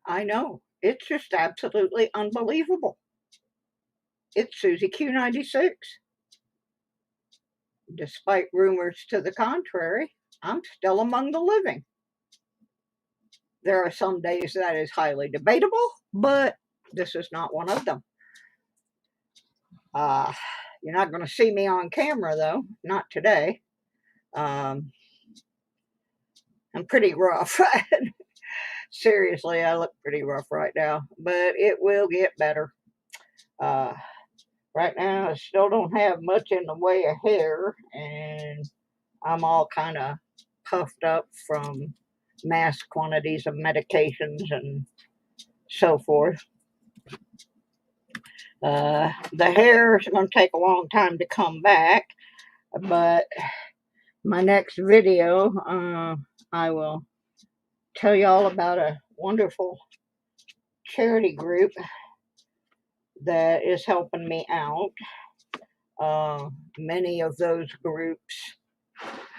I know. It's just absolutely unbelievable. It's Susie Q96. Despite rumors to the contrary, I'm still among the living. There are some days that is highly debatable, but this is not one of them. Uh, you're not going to see me on camera, though. Not today. Um, I'm pretty rough. Seriously, I look pretty rough right now, but it will get better. Uh, right now, I still don't have much in the way of hair, and I'm all kind of puffed up from mass quantities of medications and so forth. The hair is going to take a long time to come back, but my next video, I will tell you all about a wonderful charity group that is helping me out. Many of those groups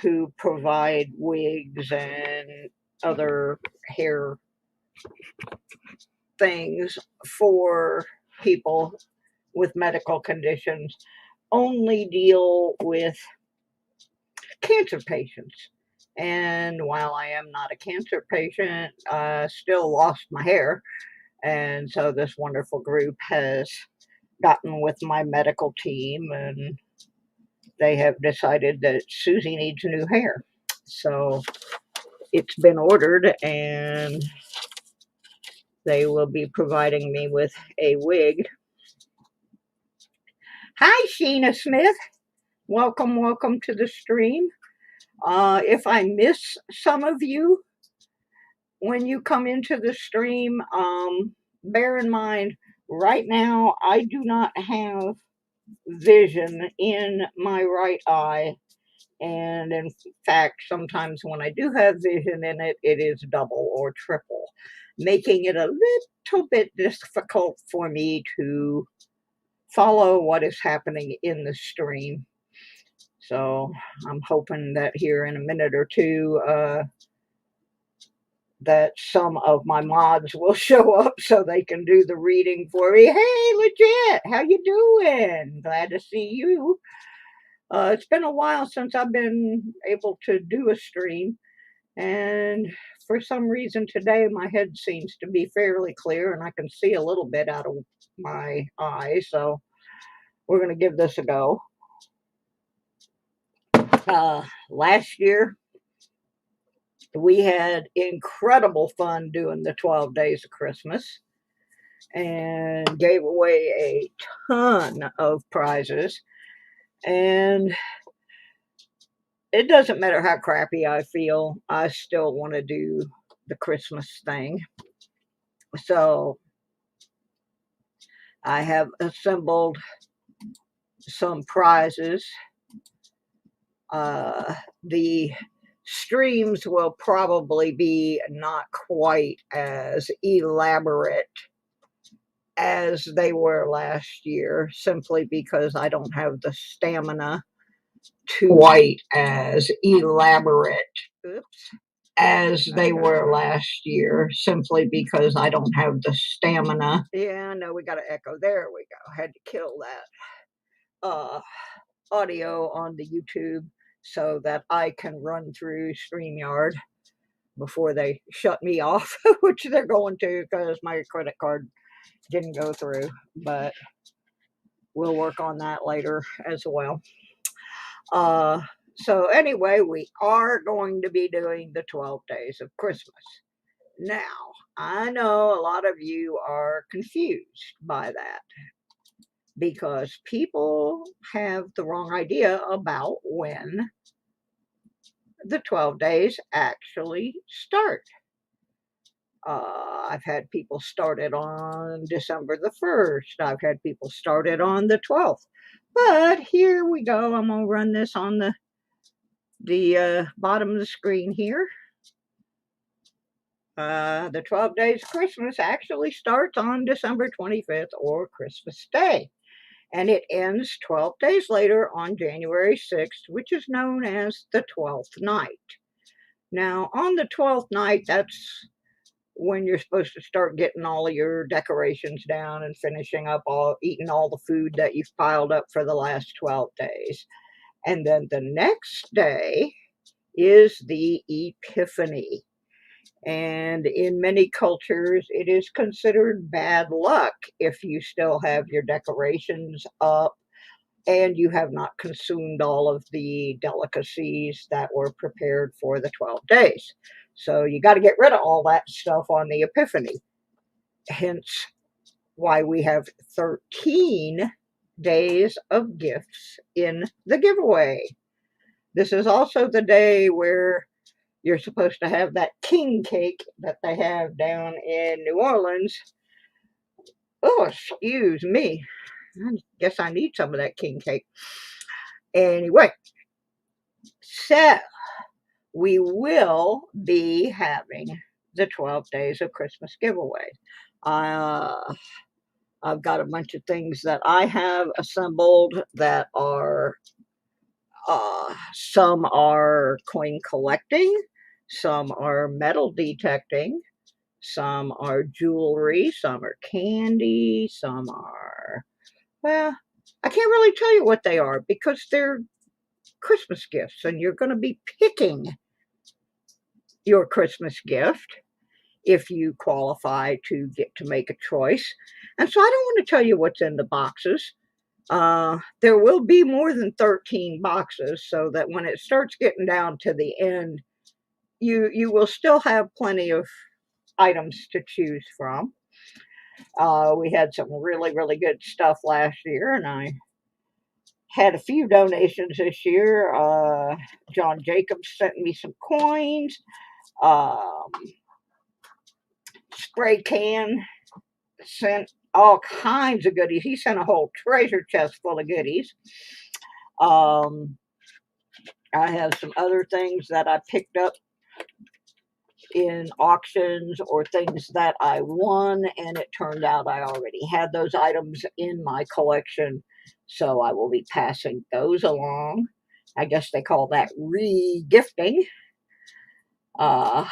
who provide wigs and other hair things for people with medical conditions only deal with cancer patients. And while I am not a cancer patient, I still lost my hair. And so this wonderful group has gotten with my medical team and they have decided that Susie needs new hair. So it's been ordered and they will be providing me with a wig. Hi, Sheena Smith. Welcome to the stream. If I miss some of you when you come into the stream, bear in mind, right now I do not have vision in my right eye. And in fact, sometimes when I do have vision in it, it is double or triple, making it a little bit difficult for me to follow what is happening in the stream. So I'm hoping that here in a minute or two, that some of my mods will show up so they can do the reading for me. Hey, Legit, how you doing? Glad to see you. It's been a while since I've been able to do a stream, and for some reason today my head seems to be fairly clear and I can see a little bit out of my eye, so we're going to give this a go. Last year, we had incredible fun doing the 12 days of Christmas and gave away a ton of prizes. And it doesn't matter how crappy I feel, I still want to do the Christmas thing. So I have assembled some prizes. The streams will probably be not quite as elaborate as they were last year, simply because I don't have the stamina to quite as elaborate as they were last year, simply because I don't have the stamina. Yeah, no, we got an echo. There we go. Had to kill that audio on the YouTube so that I can run through StreamYard before they shut me off, which they're going to because my credit card didn't go through, but we'll work on that later as well. So anyway, we are going to be doing the 12 days of Christmas. Now, I know a lot of you are confused by that because people have the wrong idea about when the 12 days actually start. I've had people start it on December the 1st. I've had people start it on the 12th. But here we go. I'm going to run this on the bottom of the screen here. The 12 days of Christmas actually starts on December 25th or Christmas Day. And it ends 12 days later on January 6th, which is known as the 12th night. Now, on the 12th night, that's when you're supposed to start getting all of your decorations down and finishing up eating all the food that you've piled up for the last 12 days. And then the next day is the Epiphany. And in many cultures, it is considered bad luck if you still have your decorations up and you have not consumed all of the delicacies that were prepared for the 12 days. So you got to get rid of all that stuff on the Epiphany. Hence why we have 13 days of gifts in the giveaway. This is also the day where you're supposed to have that king cake that they have down in New Orleans. Oh, excuse me. I guess I need some of that king cake. Anyway, so we will be having the 12 days of Christmas giveaway. I've got a bunch of things that I have assembled that are some are coin collecting, some are metal detecting, some are jewelry, some are candy, some are, well, I can't really tell you what they are because they're Christmas gifts and you're going to be picking your Christmas gift if you qualify to get to make a choice. And so I don't want to tell you what's in the boxes. There will be more than 13 boxes so that when it starts getting down to the end, you will still have plenty of items to choose from. We had some really, really good stuff last year, and I had a few donations this year. John Jacobs sent me some coins. Um, Spray Can sent all kinds of goodies. He sent a whole treasure chest full of goodies. Um, I have some other things that I picked up in auctions or things that I won, and it turned out I already had those items in my collection, so I will be passing those along. I guess they call that re-gifting. Uh,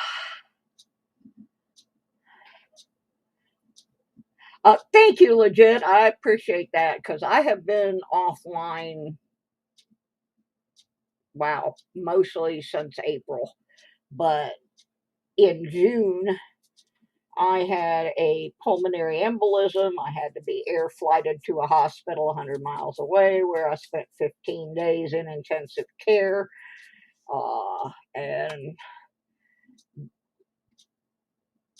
Thank you, legit. I appreciate that because I have been offline, wow, mostly since April. But in June, I had a pulmonary embolism. I had to be air flighted to a hospital 100 miles away where I spent 15 days in intensive care. And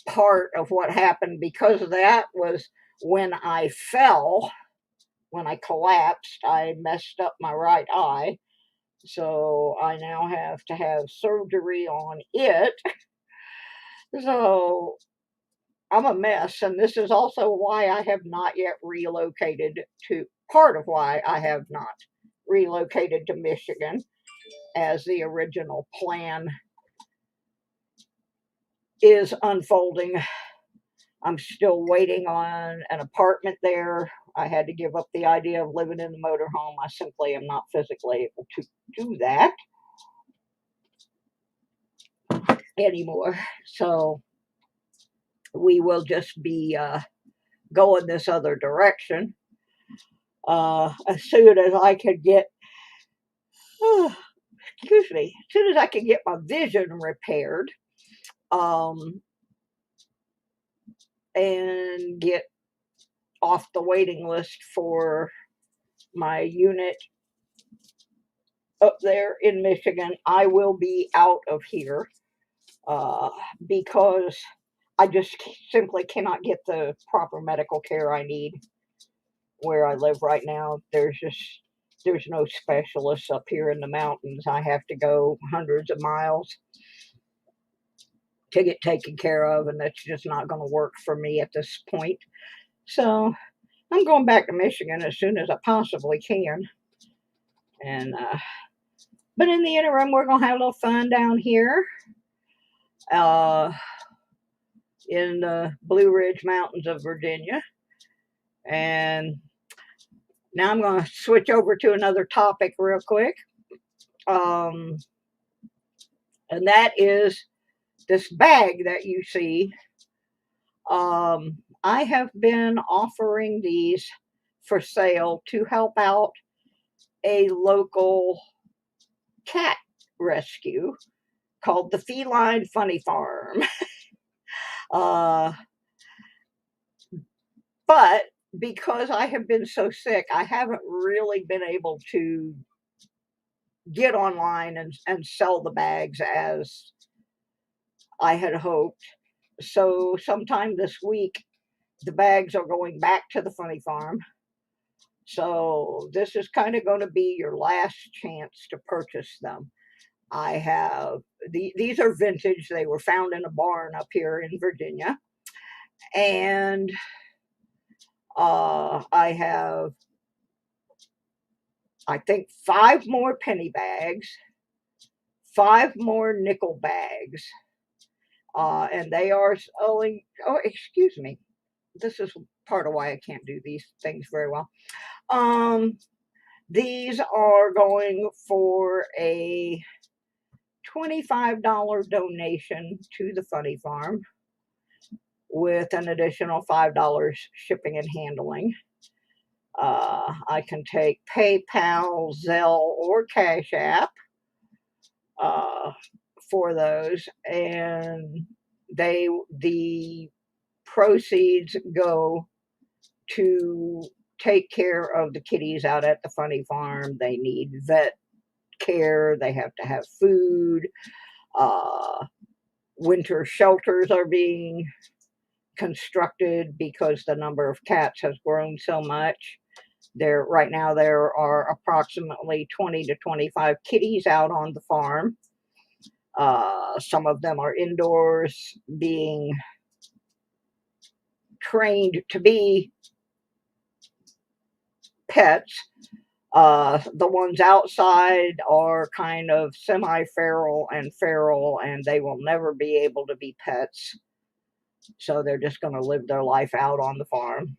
part of what happened because of that was when I fell, when I collapsed, I messed up my right eye. So I now have to have surgery on it. So I'm a mess, and this is also why I have not yet relocated to part of why I have not relocated to Michigan as the original plan is unfolding. I'm still waiting on an apartment there. I had to give up the idea of living in the motorhome. I simply am not physically able to do that anymore. So we will just be going this other direction. As soon as I could get, excuse me, as soon as I could get my vision repaired, um, and get off the waiting list for my unit up there in Michigan, I will be out of here because I just simply cannot get the proper medical care I need where I live right now. There's no specialists up here in the mountains. I have to go hundreds of miles to get taken care of, and that's just not going to work for me at this point. So I'm going back to Michigan as soon as I possibly can. And but in the interim, we're gonna have a little fun down here uh, in the Blue Ridge Mountains of Virginia. And now I'm going to switch over to another topic real quick. And that is this bag that you see I have been offering these for sale to help out a local cat rescue called the Feline Funny Farm. Uh, but because I have been so sick, I haven't really been able to get online and sell the bags as I had hoped. So sometime this week, the bags are going back to the Funny Farm. So this is kind of going to be your last chance to purchase them. I have these are vintage. They were found in a barn up here in Virginia, and I have, I think, 5 more penny bags, 5 more nickel bags, and they are selling. Oh, excuse me. This is part of why I can't do these things very well. Um, these are going for a $25 donation to the Funny Farm with an additional $5 shipping and handling. I can take PayPal, Zelle, or Cash App uh, for those, and the proceeds go to take care of the kitties out at the Funny Farm. They need vet care. They have to have food. Uh, Winter shelters are being constructed because the number of cats has grown so much. Right now there are approximately 20 to 25 kitties out on the farm. Some of them are indoors being trained to be pets. The ones outside are kind of semi-feral and feral, and they will never be able to be pets. So they're just going to live their life out on the farm.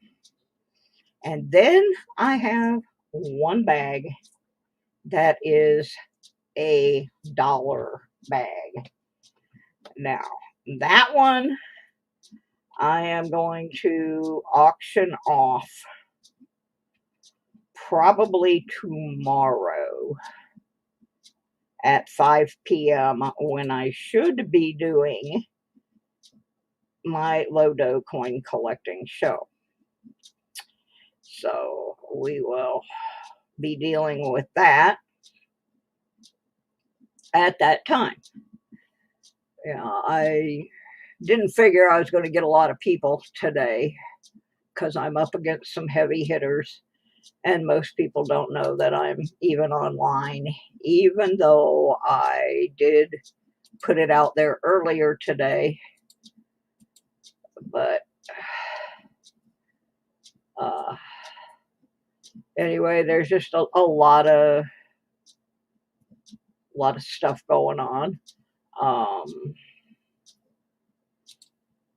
And then I have one bag that is a dollar bag. Now, that one I am going to auction off probably tomorrow at 5 p.m. when I should be doing my Lodo coin collecting show. So we will be dealing with that at that time. I didn't figure I was going to get a lot of people today because I'm up against some heavy hitters, and most people don't know that I'm even online, even though I did put it out there earlier today. But anyway, there's just a lot of stuff going on.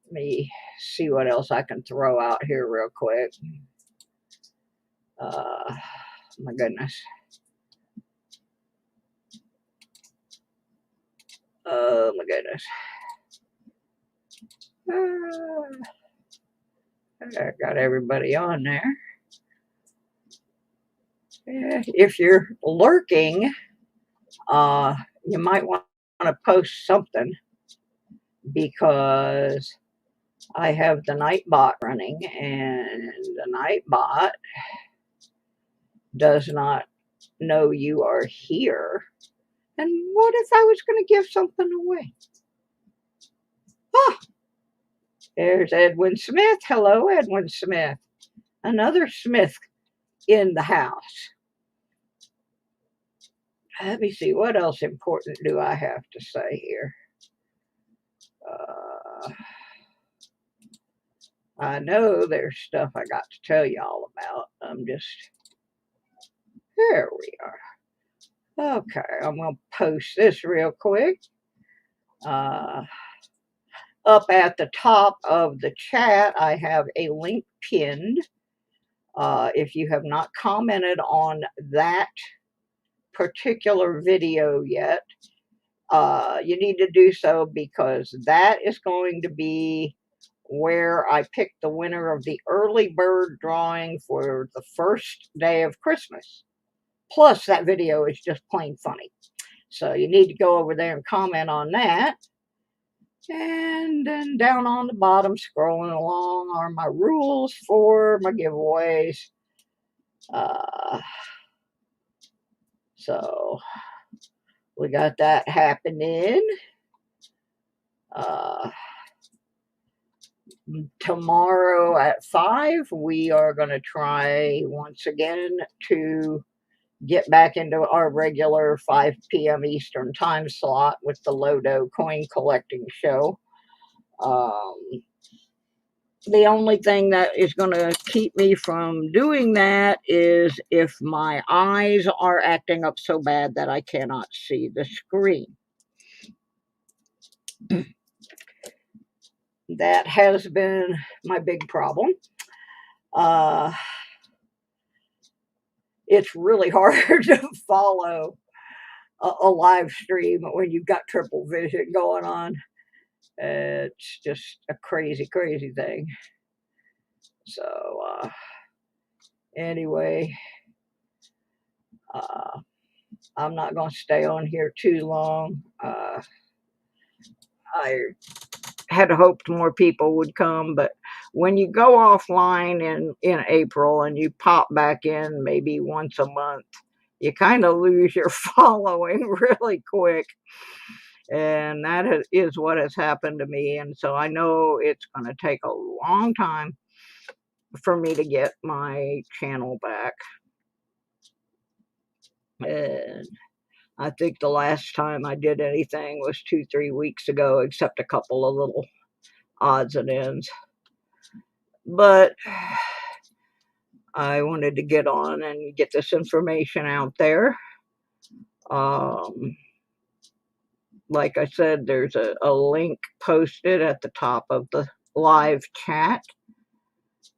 Let me see what else I can throw out here real quick. My goodness. Oh my goodness. I got everybody on there. If you're lurking, you might want to post something, because I have the Nightbot running, and the Nightbot does not know you are here. And what if I was going to give something away? Ah, there's Edwin Smith. Hello, Edwin Smith. Another Smith in the house. Let me see, what else important do I have to say here? I know there's stuff I got to tell y'all about. There we are. Okay, I'm going to post this real quick. Up at the top of the chat, I have a link pinned. If you have not commented on that particular video yet, you need to do so, because that is going to be where I picked the winner of the early bird drawing for the first day of Christmas. Plus, that video is just plain funny. So you need to go over there and comment on that. And then down on the bottom, scrolling along, are my rules for my giveaways. So we got that happening. Tomorrow at 5, we are going to try once again to get back into our regular 5 p.m. Eastern time slot with the Lodo coin collecting show. The only thing that is going to keep me from doing that is if my eyes are acting up so bad that I cannot see the screen. That has been my big problem. It's really hard to follow a live stream when you've got triple vision going on. It's just a crazy, crazy thing. So, anyway, I'm not going to stay on here too long. I had hoped more people would come, but when you go offline in April and you pop back in maybe once a month, you kind of lose your following really quick. And that is what has happened to me. And so I know it's going to take a long time for me to get my channel back. And I think the last time I did anything was 2-3 weeks ago, except a couple of little odds and ends. But I wanted to get on and get this information out there. Like I said, there's a link posted at the top of the live chat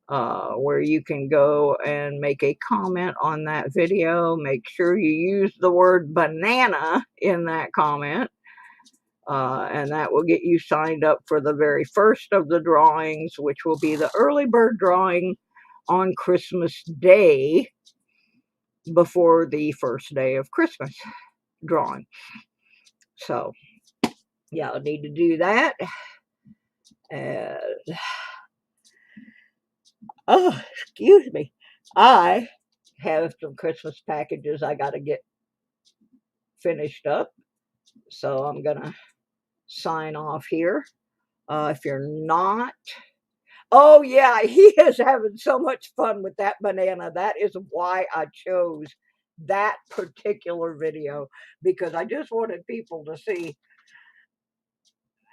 where you can go and make a comment on that video. Make sure you use the word banana in that comment. And that will get you signed up for the very first of the drawings, which will be the early bird drawing on Christmas Day before the first day of Christmas drawing. So, yeah, I need to do that. And, oh, excuse me. I have some Christmas packages I got to get finished up. So I'm going to sign off here. If you're not, oh yeah, he is having so much fun with that banana. That is why I chose that particular video, because I just wanted people to see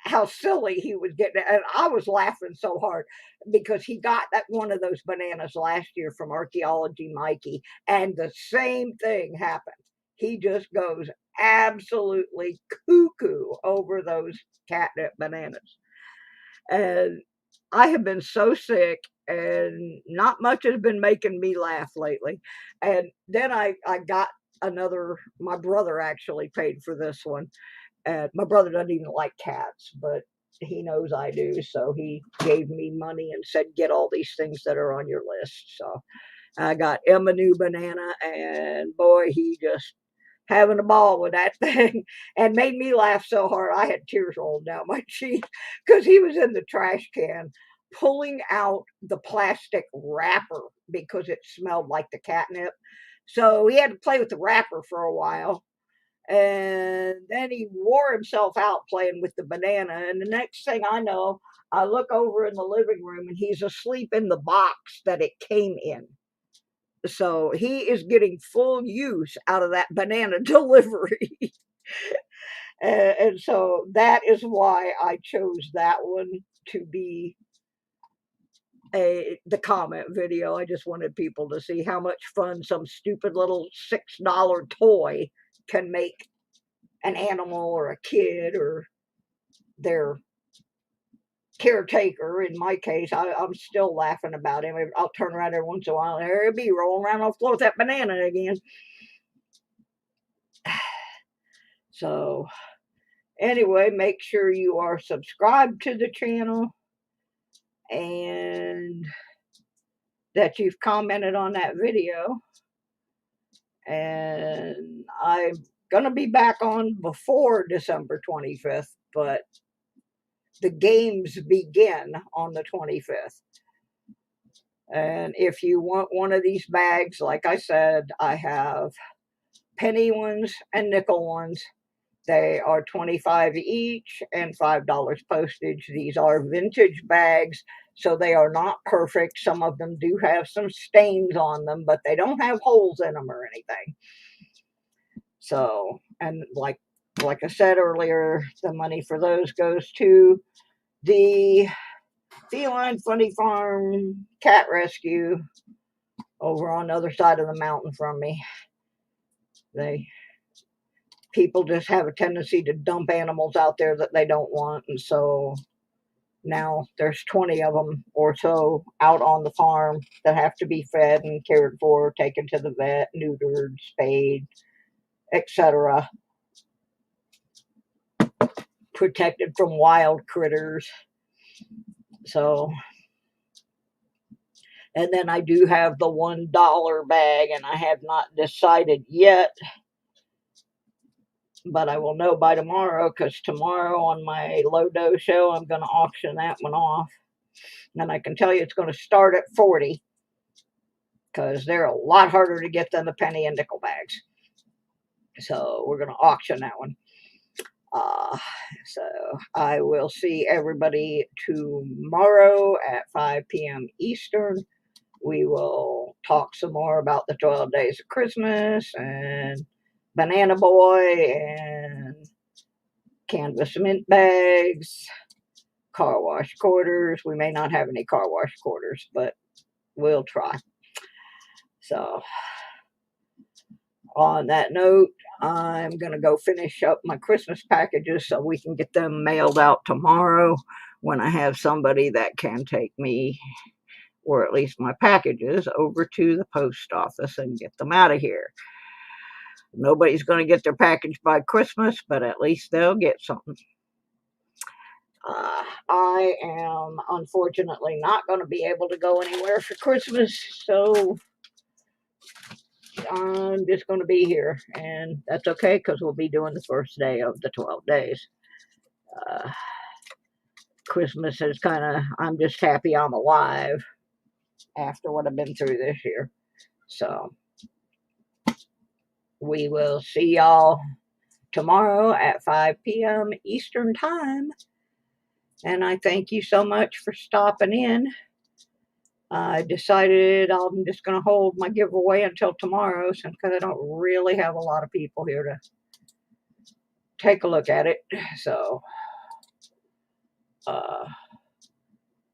how silly he was getting. And I was laughing so hard because he got that one of those bananas last year from Archaeology Mikey, and the same thing happened. He just goes absolutely cuckoo over those catnip bananas. And I have been so sick, and not much has been making me laugh lately. And then I got another, my brother actually paid for this one. And my brother doesn't even like cats, but he knows I do. So he gave me money and said, get all these things that are on your list. So I got Emma New Banana, and boy, he just having a ball with that thing and made me laugh so hard I had tears rolling down my cheeks because he was in the trash can pulling out the plastic wrapper because it smelled like the catnip. So he had to play with the wrapper for a while. And then he wore himself out playing with the banana. And the next thing I know, I look over in the living room and he's asleep in the box that it came in. So he is getting full use out of that banana delivery. And so that is why I chose that one to be the comment video. I just wanted people to see how much fun some stupid little $6 toy can make an animal or a kid or their caretaker. In my case, I'm still laughing about him. I'll turn around every once in a while, and there he'll be rolling around on the floor with that banana again. So anyway, make sure you are subscribed to the channel. and that you've commented on that video. And I'm going to be back on before December 25th, but the games begin on the 25th. And if you want one of these bags, like I said, I have penny ones and nickel ones. They are $25 each and $5 postage. These are vintage bags, so they are not perfect. Some of them do have some stains on them, but they don't have holes in them or anything. So, and like I said earlier, the money for those goes to the Feline Funny Farm cat rescue over on the other side of the mountain from me. People just have a tendency to dump animals out there that they don't want, and so now there's 20 of them or so out on the farm that have to be fed and cared for, taken to the vet, neutered, spayed, etc., protected from wild critters. So, and then I do have the $1 bag, and I have not decided yet, but I will know by tomorrow, because tomorrow on my low dose show, I'm going to auction that one off. And I can tell you it's going to start at 40, because they're a lot harder to get than the penny and nickel bags. So we're going to auction that one. So I will see everybody tomorrow at 5 p.m. Eastern. We will talk some more about the 12 days of Christmas and Banana Boy and canvas mint bags, car wash quarters. We may not have any car wash quarters, but we'll try. So on that note, I'm going to go finish up my Christmas packages so we can get them mailed out tomorrow when I have somebody that can take me, or at least my packages, over to the post office and get them out of here. Nobody's going to get their package by Christmas, but at least they'll get something. I am unfortunately not going to be able to go anywhere for Christmas, so I'm just going to be here, and that's okay, because we'll be doing the first day of the 12 days. Christmas is I'm just happy I'm alive after what I've been through this year. So we will see y'all tomorrow at 5 p.m. Eastern Time. And I thank you so much for stopping in. I decided I'm just going to hold my giveaway until tomorrow, because I don't really have a lot of people here to take a look at it. So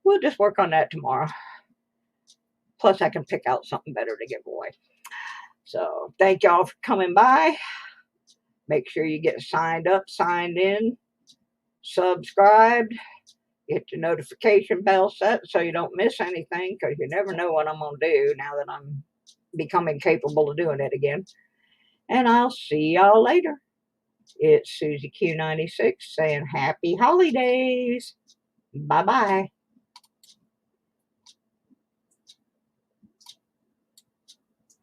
we'll just work on that tomorrow. Plus, I can pick out something better to give away. So thank y'all for coming by. Make sure you get signed up, signed in, subscribed, get the notification bell set so you don't miss anything, because you never know what I'm going to do now that I'm becoming capable of doing it again. And I'll see y'all later. It's Susie Q96 saying happy holidays. Bye-bye.